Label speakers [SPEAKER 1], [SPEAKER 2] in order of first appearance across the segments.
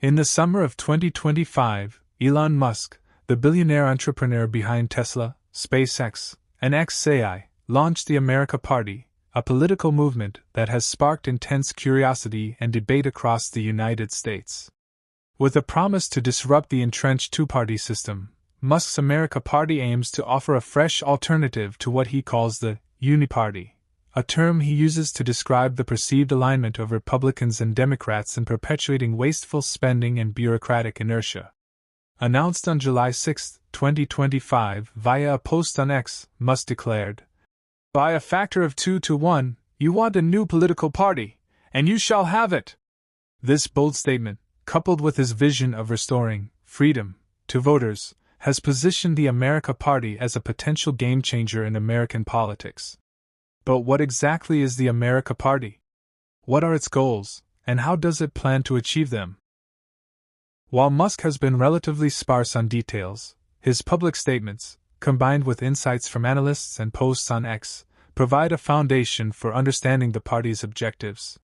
[SPEAKER 1] In the summer of 2025, Elon Musk, the billionaire entrepreneur behind Tesla, SpaceX, and XAI, launched the America Party, a political movement that has sparked intense curiosity and debate across the United States. With a promise to disrupt the entrenched two-party system, Musk's America Party aims to offer a fresh alternative to what he calls the uniparty, a term he uses to describe the perceived alignment of Republicans and Democrats in perpetuating wasteful spending and bureaucratic inertia. Announced on July 6, 2025, via a post on X, Musk declared, "By a factor of 2 to 1, you want a new political party, and you shall have it." This bold statement, coupled with his vision of restoring freedom to voters, has positioned the America Party as a potential game-changer in American politics. But what exactly is the America Party? What are its goals, and how does it plan to achieve them? While Musk has been relatively sparse on details, his public statements, combined with insights from analysts and posts on X, provide a foundation for understanding the party's objectives.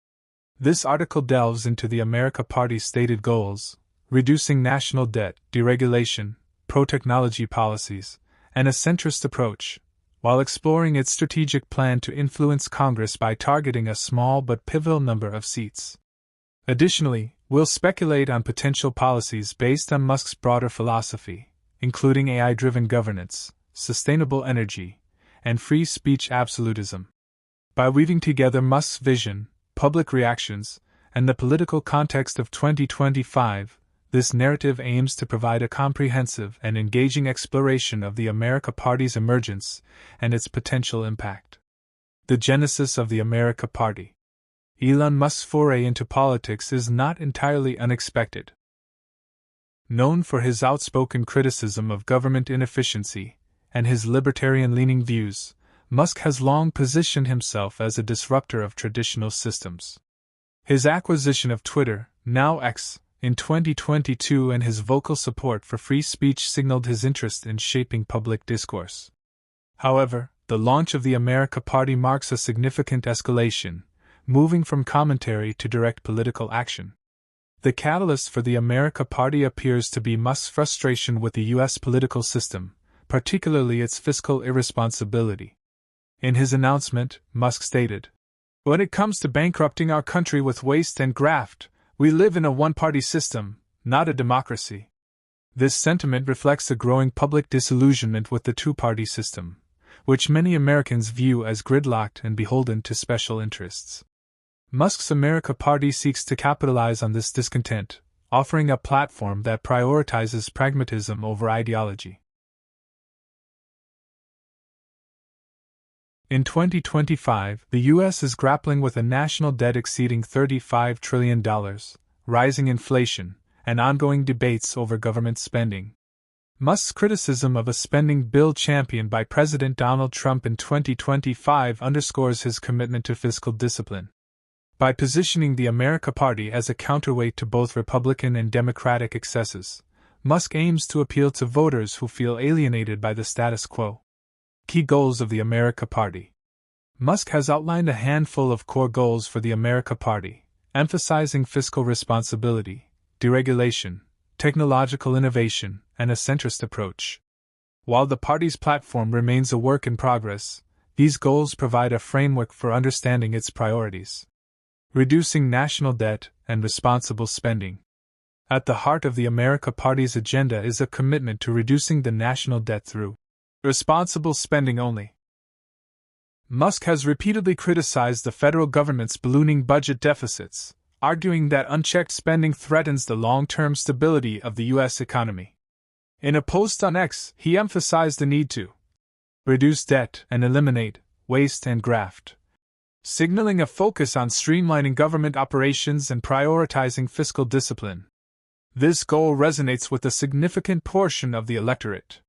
[SPEAKER 1] This article delves into the America Party's stated goals: reducing national debt, deregulation, pro-technology policies, and a centrist approach, while exploring its strategic plan to influence Congress by targeting a small but pivotal number of seats. Additionally, we'll speculate on potential policies based on Musk's broader philosophy, including AI-driven governance, sustainable energy, and free speech absolutism. By weaving together Musk's vision, public reactions, and the political context of 2025, this narrative aims to provide a comprehensive and engaging exploration of the America Party's emergence and its potential impact. The genesis of the America Party. Elon Musk's foray into politics is not entirely unexpected. Known for his outspoken criticism of government inefficiency and his libertarian-leaning views, Musk has long positioned himself as a disruptor of traditional systems. His acquisition of Twitter, now X, in 2022 and his vocal support for free speech signaled his interest in shaping public discourse. However, the launch of the America Party marks a significant escalation, moving from commentary to direct political action. The catalyst for the America Party appears to be Musk's frustration with the U.S. political system, particularly its fiscal irresponsibility. In his announcement, Musk stated, "When it comes to bankrupting our country with waste and graft, we live in a one-party system, not a democracy." This sentiment reflects a growing public disillusionment with the two-party system, which many Americans view as gridlocked and beholden to special interests. Musk's America Party seeks to capitalize on this discontent, offering a platform that prioritizes pragmatism over ideology. In 2025, the U.S. is grappling with a national debt exceeding $35 trillion, rising inflation, and ongoing debates over government spending. Musk's criticism of a spending bill championed by President Donald Trump in 2025 underscores his commitment to fiscal discipline. By positioning the America Party as a counterweight to both Republican and Democratic excesses, Musk aims to appeal to voters who feel alienated by the status quo. Key goals of the America Party. Musk has outlined a handful of core goals for the America Party, emphasizing fiscal responsibility, deregulation, technological innovation, and a centrist approach. While the party's platform remains a work in progress, these goals provide a framework for understanding its priorities. Reducing national debt and responsible spending. At the heart of the America Party's agenda is a commitment to reducing the national debt through responsible spending only. Musk has repeatedly criticized the federal government's ballooning budget deficits, arguing that unchecked spending threatens the long-term stability of the U.S. economy. In a post on X, he emphasized the need to reduce debt and eliminate waste and graft, signaling a focus on streamlining government operations and prioritizing fiscal discipline. This goal resonates with a significant portion of the electorate.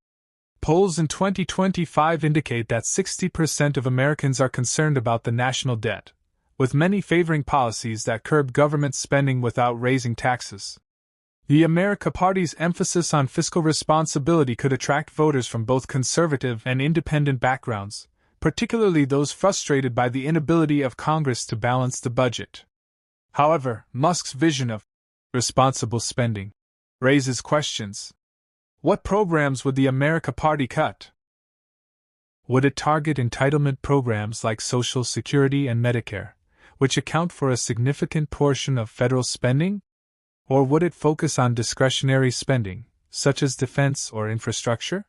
[SPEAKER 1] Polls in 2025 indicate that 60% of Americans are concerned about the national debt, with many favoring policies that curb government spending without raising taxes. The America Party's emphasis on fiscal responsibility could attract voters from both conservative and independent backgrounds, particularly those frustrated by the inability of Congress to balance the budget. However, Musk's vision of Responsible spending raises questions. What programs would the America Party cut? Would it target entitlement programs like Social Security and Medicare, which account for a significant portion of federal spending? Or would it focus on discretionary spending, such as defense or infrastructure?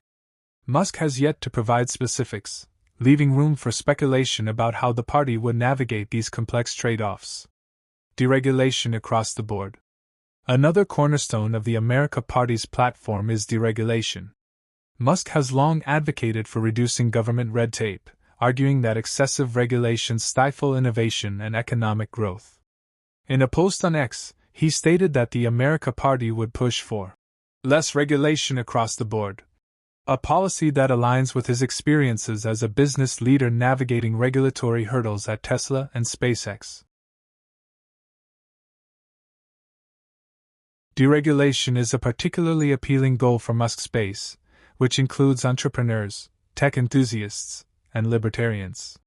[SPEAKER 1] Musk has yet to provide specifics, leaving room for speculation about how the party would navigate these complex trade-offs. Deregulation across the board. Another cornerstone of the America Party's platform is deregulation. Musk has long advocated for reducing government red tape, arguing that excessive regulations stifle innovation and economic growth. In a post on X, he stated that the America Party would push for less regulation across the board, a policy that aligns with his experiences as a business leader navigating regulatory hurdles at Tesla and SpaceX. Deregulation is a particularly appealing goal for Musk's base, which includes entrepreneurs, tech enthusiasts, and libertarians.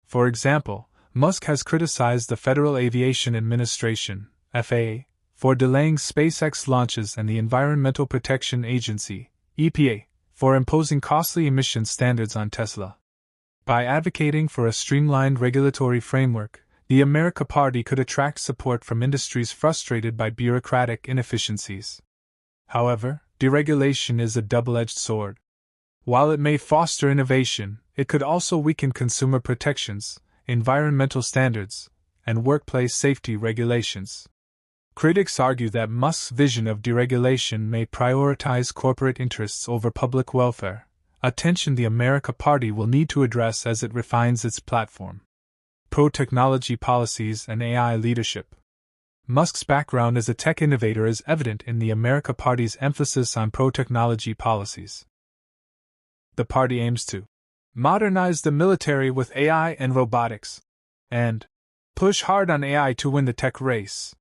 [SPEAKER 1] For example, Musk has criticized the Federal Aviation Administration, FAA, for delaying SpaceX launches and the Environmental Protection Agency, EPA, for imposing costly emission standards on Tesla. By advocating for a streamlined regulatory framework, the America Party could attract support from industries frustrated by bureaucratic inefficiencies. However, deregulation is a double-edged sword. While it may foster innovation, it could also weaken consumer protections, environmental standards, and workplace safety regulations. Critics argue that Musk's vision of deregulation may prioritize corporate interests over public welfare, a tension the America Party will need to address as it refines its platform. Pro-technology policies and AI leadership. Musk's background as a tech innovator is evident in the America Party's emphasis on pro-technology policies. The party aims to modernize the military with AI and robotics, and push hard on AI to win the tech race.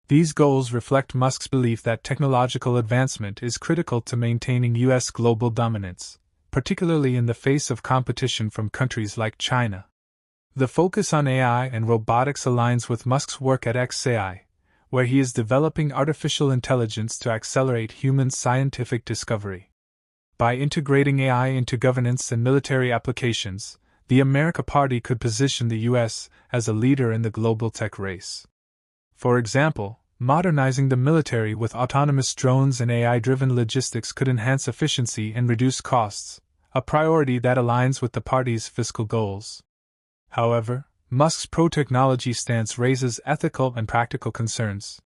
[SPEAKER 1] These goals reflect Musk's belief that technological advancement is critical to maintaining U.S. global dominance, particularly in the face of competition from countries like China. The focus on AI and robotics aligns with Musk's work at xAI, where he is developing artificial intelligence to accelerate human scientific discovery. By integrating AI into governance and military applications, the America Party could position the U.S. as a leader in the global tech race. For example, modernizing the military with autonomous drones and AI-driven logistics could enhance efficiency and reduce costs, a priority that aligns with the party's fiscal goals. However, Musk's pro-technology stance raises ethical and practical concerns.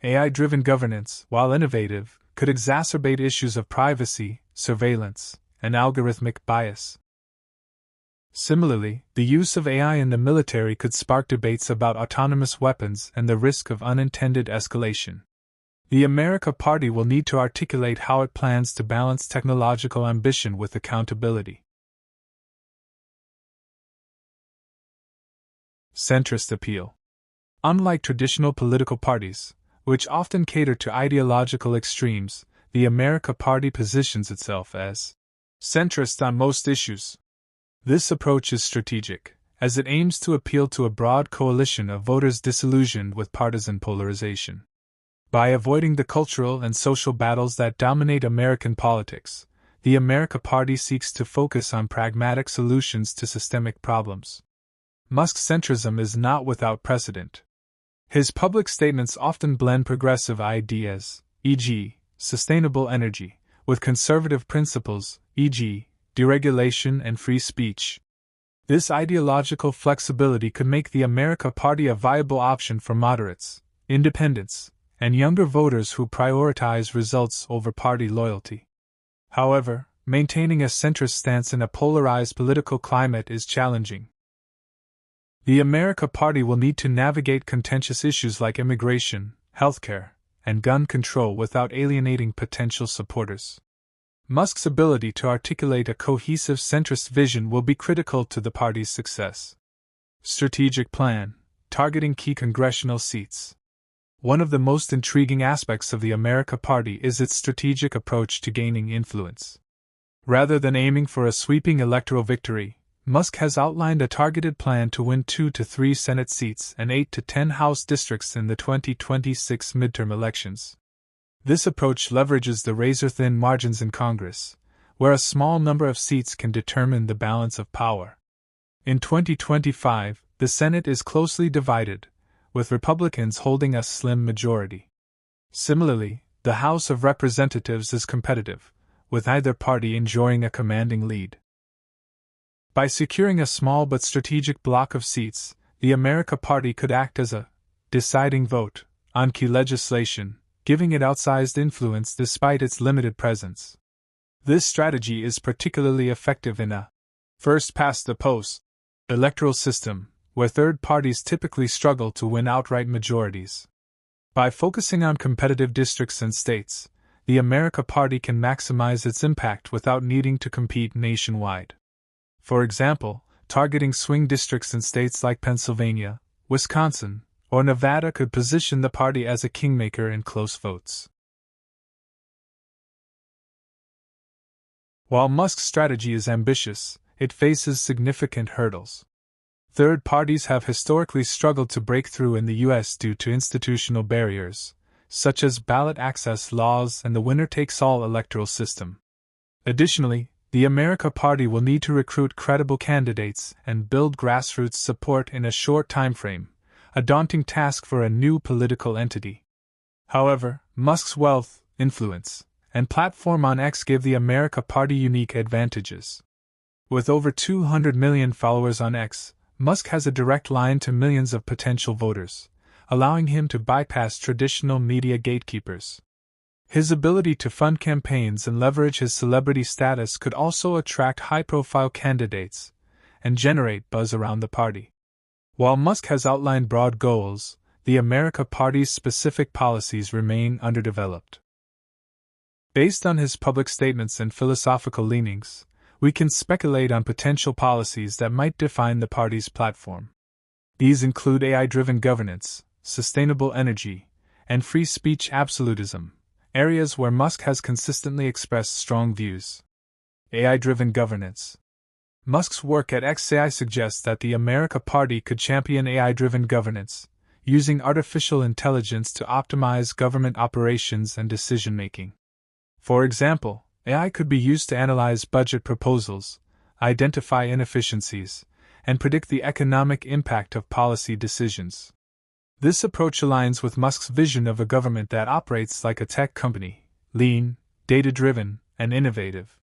[SPEAKER 1] AI-driven governance, while innovative, could exacerbate issues of privacy, surveillance, and algorithmic bias. Similarly, the use of AI in the military could spark debates about autonomous weapons and the risk of unintended escalation. The America Party will need to articulate how it plans to balance technological ambition with accountability. Centrist appeal. Unlike traditional political parties, which often cater to ideological extremes, the America Party positions itself as centrist on most issues. This approach is strategic, as it aims to appeal to a broad coalition of voters disillusioned with partisan polarization. By avoiding the cultural and social battles that dominate American politics, the America Party seeks to focus on pragmatic solutions to systemic problems. Musk's centrism is not without precedent. His public statements often blend progressive ideas, e.g., sustainable energy, with conservative principles, e.g., deregulation and free speech. This ideological flexibility could make the America Party a viable option for moderates, independents, and younger voters who prioritize results over party loyalty. However, maintaining a centrist stance in a polarized political climate is challenging. The America Party will need to navigate contentious issues like immigration, healthcare, and gun control without alienating potential supporters. Musk's ability to articulate a cohesive centrist vision will be critical to the party's success. Strategic plan, targeting key congressional seats. One of the most intriguing aspects of the America Party is its strategic approach to gaining influence. Rather than aiming for a sweeping electoral victory, Musk has outlined a targeted plan to win 2 to 3 Senate seats and 8 to 10 House districts in the 2026 midterm elections. This approach leverages the razor-thin margins in Congress, where a small number of seats can determine the balance of power. In 2025, the Senate is closely divided, with Republicans holding a slim majority. Similarly, the House of Representatives is competitive, with either party enjoying a commanding lead. By securing a small but strategic block of seats, the America Party could act as a deciding vote on key legislation, giving it outsized influence despite its limited presence. This strategy is particularly effective in a first-past-the-post electoral system, where third parties typically struggle to win outright majorities. By focusing on competitive districts and states, the America Party can maximize its impact without needing to compete nationwide. For example, targeting swing districts in states like Pennsylvania, Wisconsin, or Nevada could position the party as a kingmaker in close votes. While Musk's strategy is ambitious, it faces significant hurdles. Third parties have historically struggled to break through in the U.S. due to institutional barriers, such as ballot access laws and the winner-takes-all electoral system. Additionally, the America Party will need to recruit credible candidates and build grassroots support in a short timeframe, a daunting task for a new political entity. However, Musk's wealth, influence, and platform on X give the America Party unique advantages. With over 200 million followers on X, Musk has a direct line to millions of potential voters, allowing him to bypass traditional media gatekeepers. His ability to fund campaigns and leverage his celebrity status could also attract high-profile candidates and generate buzz around the party. While Musk has outlined broad goals, the America Party's specific policies remain underdeveloped. Based on his public statements and philosophical leanings, we can speculate on potential policies that might define the party's platform. These include AI-driven governance, sustainable energy, and free speech absolutism, areas where Musk has consistently expressed strong views. AI-driven governance. Musk's work at XAI suggests that the America Party could champion AI-driven governance, using artificial intelligence to optimize government operations and decision-making. For example, AI could be used to analyze budget proposals, identify inefficiencies, and predict the economic impact of policy decisions. This approach aligns with Musk's vision of a government that operates like a tech company, lean, data-driven, and innovative.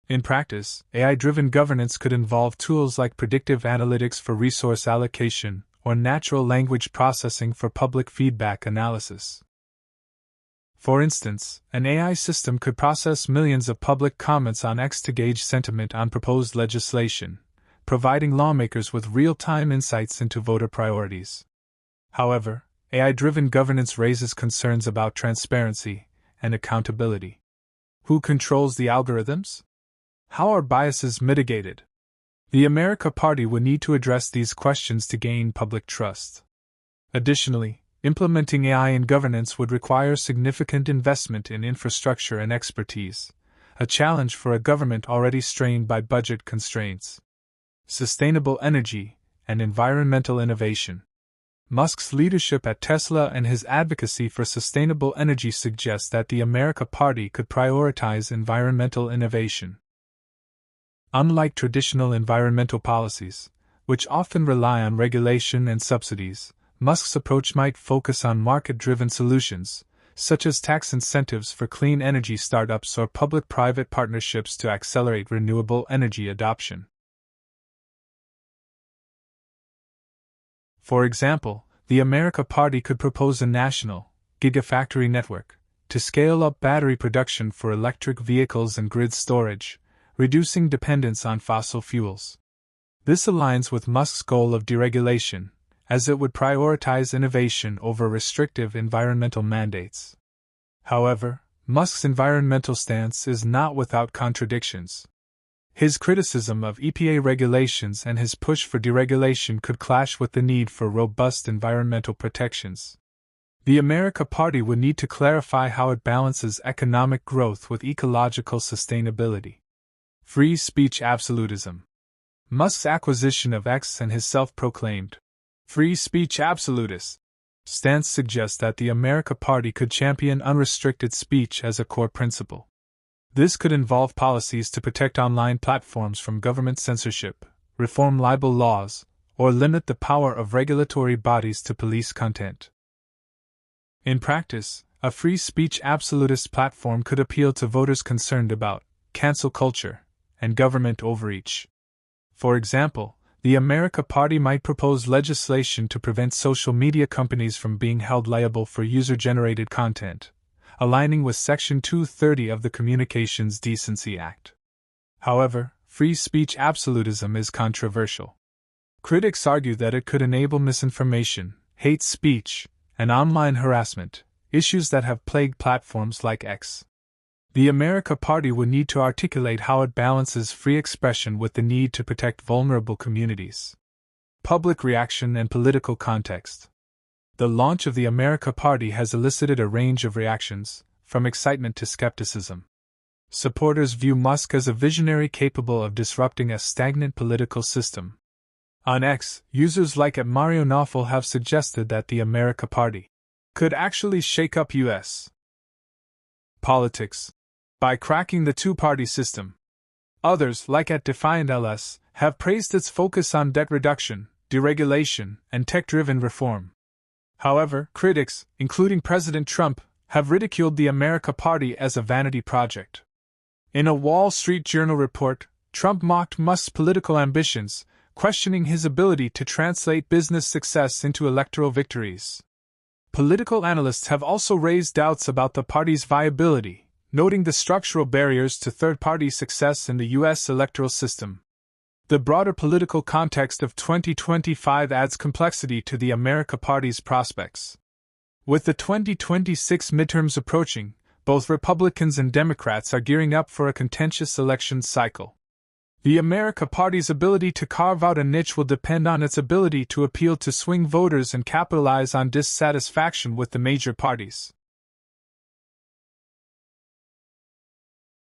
[SPEAKER 1] In practice, AI-driven governance could involve tools like predictive analytics for resource allocation or natural language processing for public feedback analysis. For instance, an AI system could process millions of public comments on X to gauge sentiment on proposed legislation, providing lawmakers with real-time insights into voter priorities. However, AI-driven governance raises concerns about transparency and accountability. Who controls the algorithms? How are biases mitigated? The America Party would need to address these questions to gain public trust. Additionally, implementing AI in governance would require significant investment in infrastructure and expertise, a challenge for a government already strained by budget constraints. Sustainable energy and environmental innovation. Musk's leadership at Tesla and his advocacy for sustainable energy suggest that the America Party could prioritize environmental innovation. Unlike traditional environmental policies, which often rely on regulation and subsidies, Musk's approach might focus on market-driven solutions, such as tax incentives for clean energy startups or public-private partnerships to accelerate renewable energy adoption. For example, the America Party could propose a national gigafactory network to scale up battery production for electric vehicles and grid storage, reducing dependence on fossil fuels. This aligns with Musk's goal of deregulation, as it would prioritize innovation over restrictive environmental mandates. However, Musk's environmental stance is not without contradictions. His criticism of EPA regulations and his push for deregulation could clash with the need for robust environmental protections. The America Party would need to clarify how it balances economic growth with ecological sustainability. Free speech absolutism. Musk's acquisition of X and his self-proclaimed free speech absolutist stance suggests that the America Party could champion unrestricted speech as a core principle. This could involve policies to protect online platforms from government censorship, reform libel laws, or limit the power of regulatory bodies to police content. In practice, a free speech absolutist platform could appeal to voters concerned about cancel culture and government overreach. For example, the America Party might propose legislation to prevent social media companies from being held liable for user-generated content, aligning with Section 230 of the Communications Decency Act. However, free speech absolutism is controversial. Critics argue that it could enable misinformation, hate speech, and online harassment, issues that have plagued platforms like X. The America Party would need to articulate how it balances free expression with the need to protect vulnerable communities. Public reaction and political context. The launch of the America Party has elicited a range of reactions, from excitement to skepticism. Supporters view Musk as a visionary capable of disrupting a stagnant political system. On X, users like @MarioNawful have suggested that the America Party could actually shake up U.S. politics by cracking the two-party system. Others, like @DefiantLS, have praised its focus on debt reduction, deregulation, and tech-driven reform. However, critics, including President Trump, have ridiculed the America Party as a vanity project. In a Wall Street Journal report, Trump mocked Musk's political ambitions, questioning his ability to translate business success into electoral victories. Political analysts have also raised doubts about the party's viability, noting the structural barriers to third-party success in the U.S. electoral system. The broader political context of 2025 adds complexity to the America Party's prospects. With the 2026 midterms approaching, both Republicans and Democrats are gearing up for a contentious election cycle. The America Party's ability to carve out a niche will depend on its ability to appeal to swing voters and capitalize on dissatisfaction with the major parties.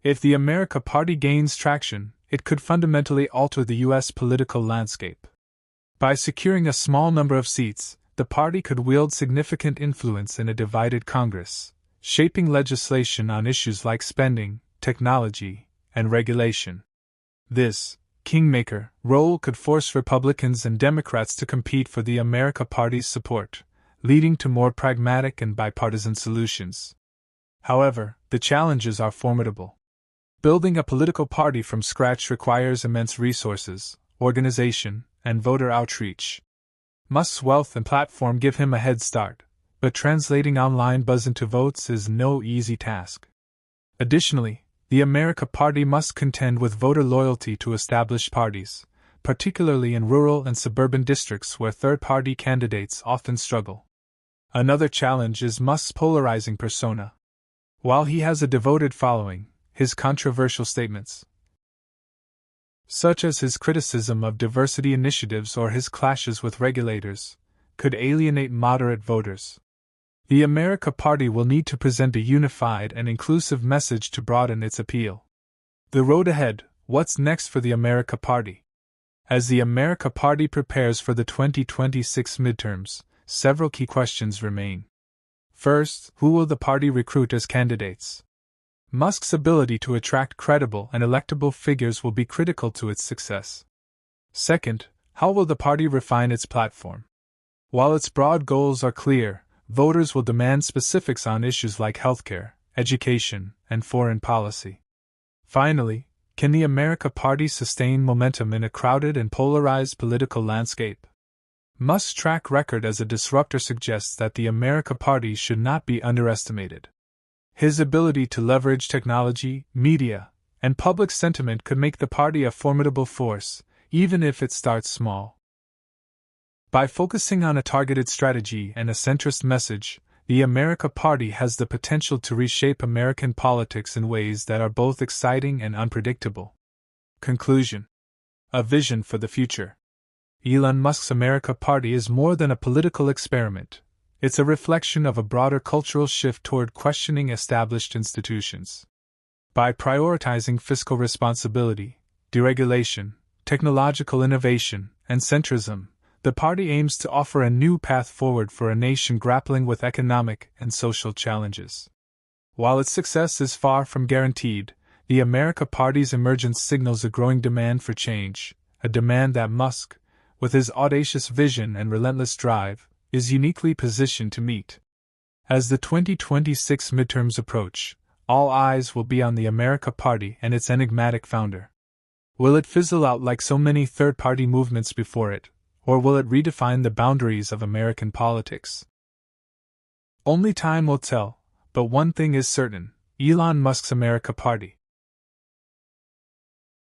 [SPEAKER 1] If the America Party gains traction, it could fundamentally alter the U.S. political landscape. By securing a small number of seats, the party could wield significant influence in a divided Congress, shaping legislation on issues like spending, technology, and regulation. This kingmaker role could force Republicans and Democrats to compete for the America Party's support, leading to more pragmatic and bipartisan solutions. However, the challenges are formidable. Building a political party from scratch requires immense resources, organization, and voter outreach. Musk's wealth and platform give him a head start, but translating online buzz into votes is no easy task. Additionally, the America Party must contend with voter loyalty to established parties, particularly in rural and suburban districts where third-party candidates often struggle. Another challenge is Musk's polarizing persona. While he has a devoted following, his controversial statements, such as his criticism of diversity initiatives or his clashes with regulators, could alienate moderate voters. The America Party will need to present a unified and inclusive message to broaden its appeal. The road ahead, what's next for the America Party? As the America Party prepares for the 2026 midterms, several key questions remain. First, who will the party recruit as candidates? Musk's ability to attract credible and electable figures will be critical to its success. Second, how will the party refine its platform? While its broad goals are clear, voters will demand specifics on issues like healthcare, education, and foreign policy. Finally, can the America Party sustain momentum in a crowded and polarized political landscape? Musk's track record as a disruptor suggests that the America Party should not be underestimated. His ability to leverage technology, media, and public sentiment could make the party a formidable force, even if it starts small. By focusing on a targeted strategy and a centrist message, the America Party has the potential to reshape American politics in ways that are both exciting and unpredictable. Conclusion: a vision for the future. Elon Musk's America Party is more than a political experiment. It's a reflection of a broader cultural shift toward questioning established institutions. By prioritizing fiscal responsibility, deregulation, technological innovation, and centrism, the party aims to offer a new path forward for a nation grappling with economic and social challenges. While its success is far from guaranteed, the America Party's emergence signals a growing demand for change, a demand that Musk, with his audacious vision and relentless drive, is uniquely positioned to meet. As the 2026 midterms approach, all eyes will be on the America Party and its enigmatic founder. Will it fizzle out like so many third-party movements before it, or will it redefine the boundaries of American politics? Only time will tell, but one thing is certain: Elon Musk's America Party,